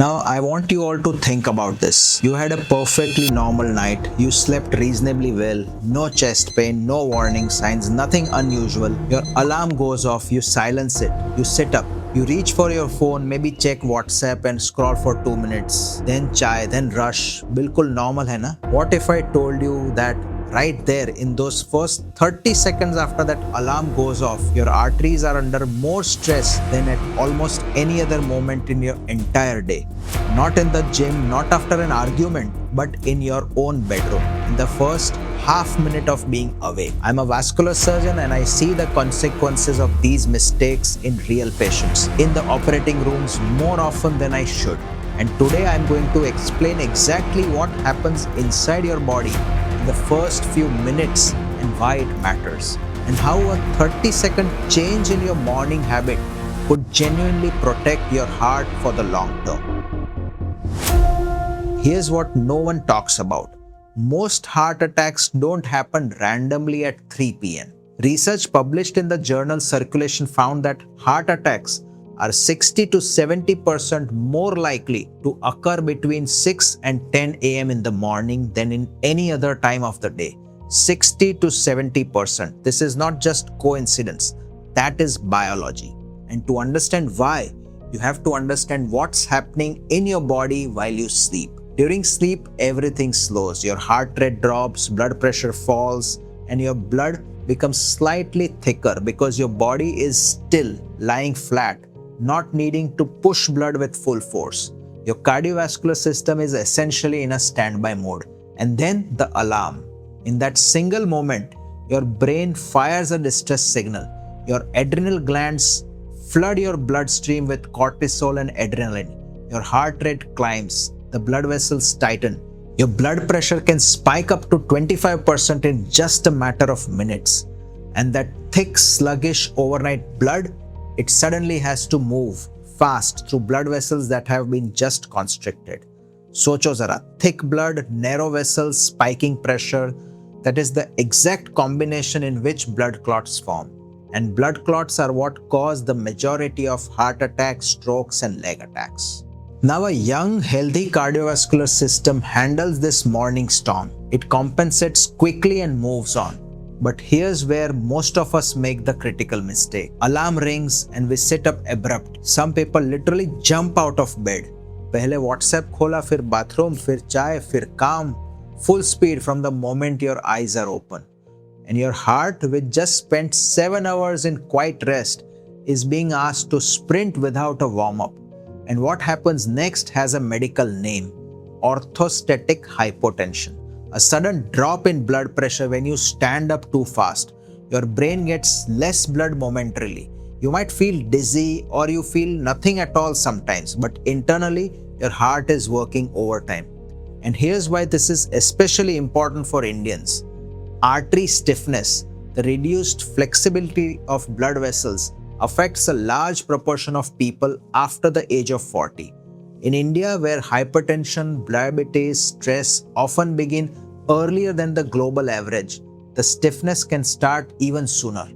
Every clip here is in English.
Now, I want you all to think about this. You had a perfectly normal night, you slept reasonably well, no chest pain, no warning signs, nothing unusual. Your alarm goes off, you silence it, you sit up, you reach for your phone, maybe check WhatsApp and scroll for 2 minutes, then chai, then rush. Bilkul normal hai na? What if I told you that right there in those first 30 seconds after that alarm goes off, your arteries are under more stress than at almost any other moment in your entire day? Not in the gym, not after an argument, but in your own bedroom, in the first half minute of being awake. I'm a vascular surgeon and I see the consequences of these mistakes in real patients in the operating rooms more often than I should. And today I'm going to explain exactly what happens inside your body in the first few minutes and why it matters, and how a 30-second change in your morning habit could genuinely protect your heart for the long term. Here's what no one talks about. Most heart attacks don't happen randomly at 3 p.m. Research published in the journal Circulation found that heart attacks are 60 to 70% more likely to occur between 6 and 10 a.m. in the morning than in any other time of the day. 60 to 70%. This is not just coincidence. That is biology. And to understand why, you have to understand what's happening in your body while you sleep. During sleep, everything slows. Your heart rate drops, blood pressure falls, and your blood becomes slightly thicker because your body is still lying flat, not needing to push blood with full force. Your cardiovascular system is essentially in a standby mode. And then the alarm. In that single moment, your brain fires a distress signal. Your adrenal glands flood your bloodstream with cortisol and adrenaline. Your heart rate climbs. The blood vessels tighten. Your blood pressure can spike up to 25% in just a matter of minutes. And that thick, sluggish overnight blood, it suddenly has to move fast through blood vessels that have been just constricted. Socho zara, thick blood, narrow vessels, spiking pressure. That is the exact combination in which blood clots form. And blood clots are what cause the majority of heart attacks, strokes, and leg attacks. Now, a young, healthy cardiovascular system handles this morning storm. It compensates quickly and moves on. But here's where most of us make the critical mistake. Alarm rings and we sit up abrupt. Some people literally jump out of bed. Pehle WhatsApp khola, fir bathroom, fir chai, fir kaam. Full speed from the moment your eyes are open. And your heart, which just spent 7 hours in quiet rest, is being asked to sprint without a warm-up. And what happens next has a medical name: orthostatic hypotension. A sudden drop in blood pressure when you stand up too fast. Your brain gets less blood momentarily. You might feel dizzy or you feel nothing at all sometimes, but internally your heart is working overtime. And here's why this is especially important for Indians. Artery stiffness, the reduced flexibility of blood vessels, affects a large proportion of people after the age of 40. In India, where hypertension, diabetes, stress often begin earlier than the global average, the stiffness can start even sooner.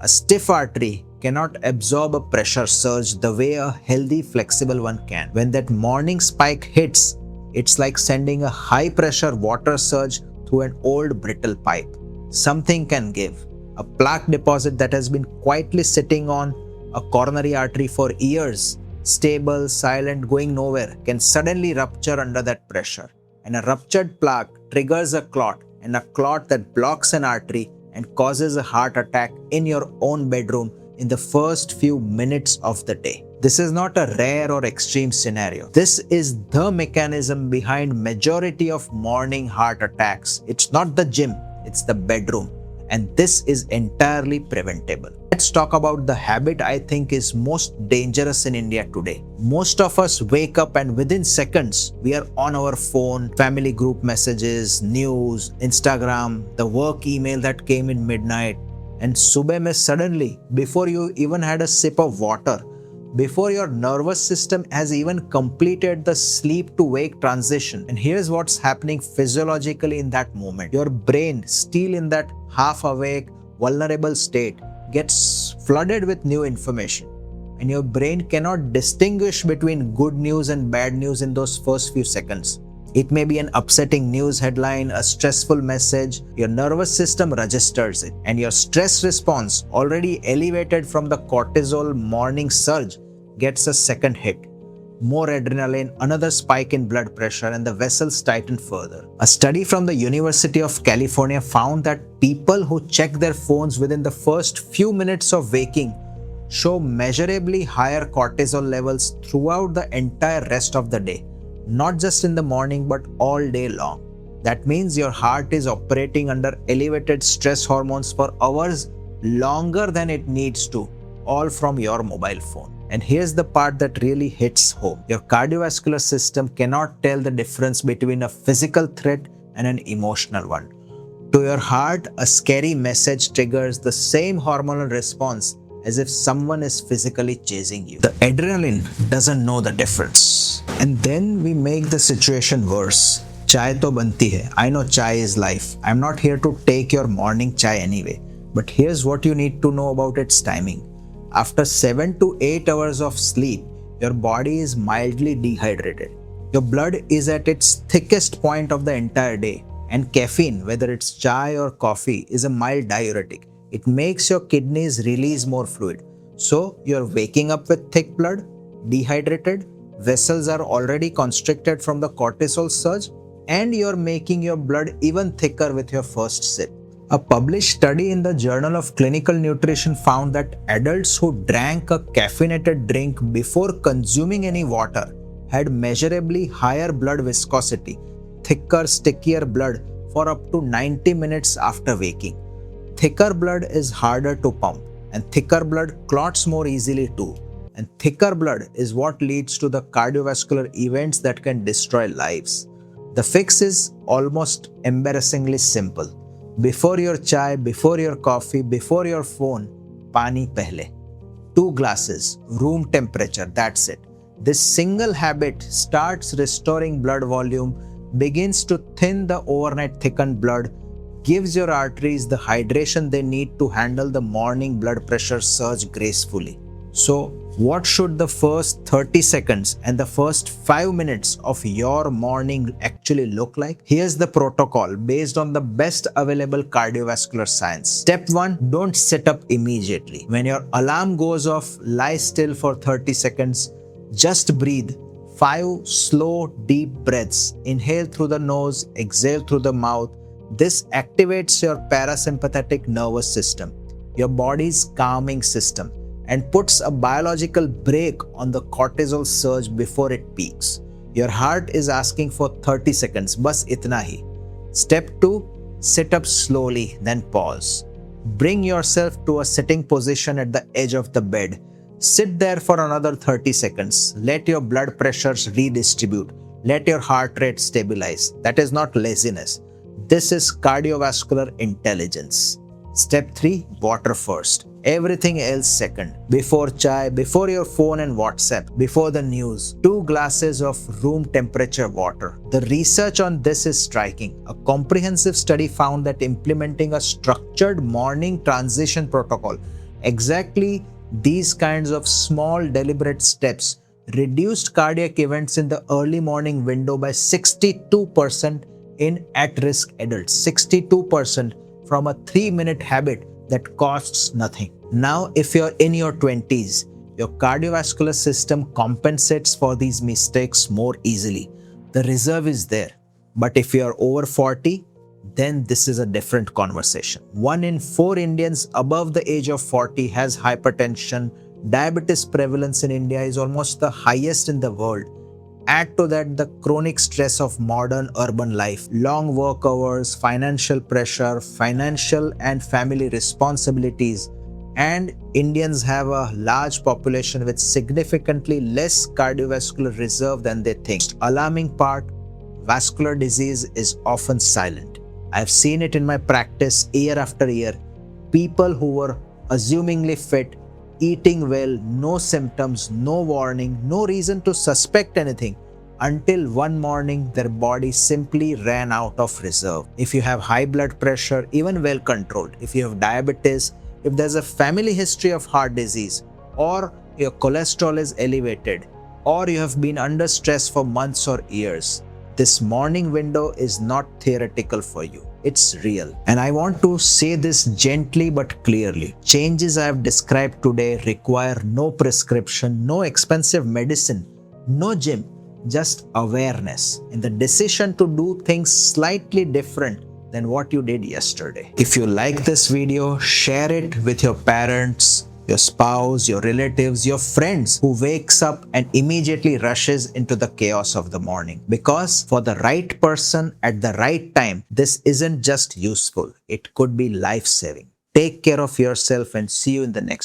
A stiff artery cannot absorb a pressure surge the way a healthy, flexible one can. When that morning spike hits, it's like sending a high-pressure water surge through an old brittle pipe. Something can give. A plaque deposit that has been quietly sitting on a coronary artery for years, stable, silent, going nowhere, can suddenly rupture under that pressure. And a ruptured plaque triggers a clot, and a clot that blocks an artery and causes a heart attack in your own bedroom in the first few minutes of the day. This is not a rare or extreme scenario. This is the mechanism behind majority of morning heart attacks. It's not the gym, it's the bedroom. And this is entirely preventable. Let's talk about the habit I think is most dangerous in India today. Most of us wake up and within seconds, we are on our phone, family group messages, news, Instagram, the work email that came in midnight. And subah mein suddenly, before you even had a sip of water, before your nervous system has even completed the sleep to wake transition. And here's what's happening physiologically in that moment. Your brain, still in that half awake, vulnerable state, gets flooded with new information. and your brain cannot distinguish between good news and bad news in those first few seconds. It may be an upsetting news headline, a stressful message. Your nervous system registers it, and your stress response, already elevated from the cortisol morning surge, gets a second hit. More adrenaline, another spike in blood pressure, and the vessels tighten further. A study from the University of California found that people who check their phones within the first few minutes of waking show measurably higher cortisol levels throughout the entire rest of the day. Not just in the morning, but all day long. That means your heart is operating under elevated stress hormones for hours longer than it needs to, all from your mobile phone. And here's the part that really hits home. Your cardiovascular system cannot tell the difference between a physical threat and an emotional one. To your heart, a scary message triggers the same hormonal response as if someone is physically chasing you. The adrenaline doesn't know the difference. And then we make the situation worse. Chai to banti hai. I know chai is life. I'm not here to take your morning chai anyway. But here's what you need to know about its timing. After 7 to 8 hours of sleep, your body is mildly dehydrated. Your blood is at its thickest point of the entire day. And caffeine, whether it's chai or coffee, is a mild diuretic. It makes your kidneys release more fluid. So you're waking up with thick blood, dehydrated, vessels are already constricted from the cortisol surge, and you're making your blood even thicker with your first sip. A published study in the Journal of Clinical Nutrition found that adults who drank a caffeinated drink before consuming any water had measurably higher blood viscosity, thicker, stickier blood for up to 90 minutes after waking. Thicker blood is harder to pump, and thicker blood clots more easily too. And thicker blood is what leads to the cardiovascular events that can destroy lives. The fix is almost embarrassingly simple. Before your chai, before your coffee, before your phone, pani pehle. 2 glasses, room temperature, that's it. This single habit starts restoring blood volume, begins to thin the overnight thickened blood, gives your arteries the hydration they need to handle the morning blood pressure surge gracefully. So, what should the first 30 seconds and the first 5 minutes of your morning actually look like? Here's the protocol based on the best available cardiovascular science. Step 1, don't sit up immediately. When your alarm goes off, lie still for 30 seconds. Just breathe. 5 slow, deep breaths. Inhale through the nose, exhale through the mouth. This activates your parasympathetic nervous system, your body's calming system, and puts a biological brake on the cortisol surge before it peaks. Your heart is asking for 30 seconds, bas itna hi. Step 2, sit up slowly, then pause. Bring yourself to a sitting position at the edge of the bed. Sit there for another 30 seconds. Let your blood pressures redistribute. Let your heart rate stabilize. That is not laziness. This is cardiovascular intelligence. Step 3, water first. Everything else second. Before chai, before your phone and WhatsApp, before the news, 2 glasses of room temperature water. The research on this is striking. A comprehensive study found that implementing a structured morning transition protocol, exactly these kinds of small deliberate steps, reduced cardiac events in the early morning window by 62% in at-risk adults. 62% from a 3-minute habit that costs nothing. Now, if you're in your 20s, your cardiovascular system compensates for these mistakes more easily. The reserve is there. But if you're over 40, then this is a different conversation. 1 in 4 Indians above the age of 40 has hypertension. Diabetes prevalence in India is almost the highest in the world. Add to that the chronic stress of modern urban life, long work hours, financial pressure, financial and family responsibilities, and Indians have a large population with significantly less cardiovascular reserve than they think. Alarming part, vascular disease is often silent. I've seen it in my practice year after year. People who were assumingly fit, eating well, no symptoms, no warning, no reason to suspect anything, until one morning their body simply ran out of reserve. If you have high blood pressure, even well controlled, if you have diabetes, if there's a family history of heart disease, or your cholesterol is elevated, or you have been under stress for months or years, this morning window is not theoretical for you. It's real. And I want to say this gently but clearly. Changes I have described today require no prescription, no expensive medicine, no gym, just awareness and the decision to do things slightly different than what you did yesterday. If you like this video, share it with your parents, your spouse, your relatives, your friends who wakes up and immediately rushes into the chaos of the morning. Because for the right person at the right time, this isn't just useful, it could be life-saving. Take care of yourself and see you in the next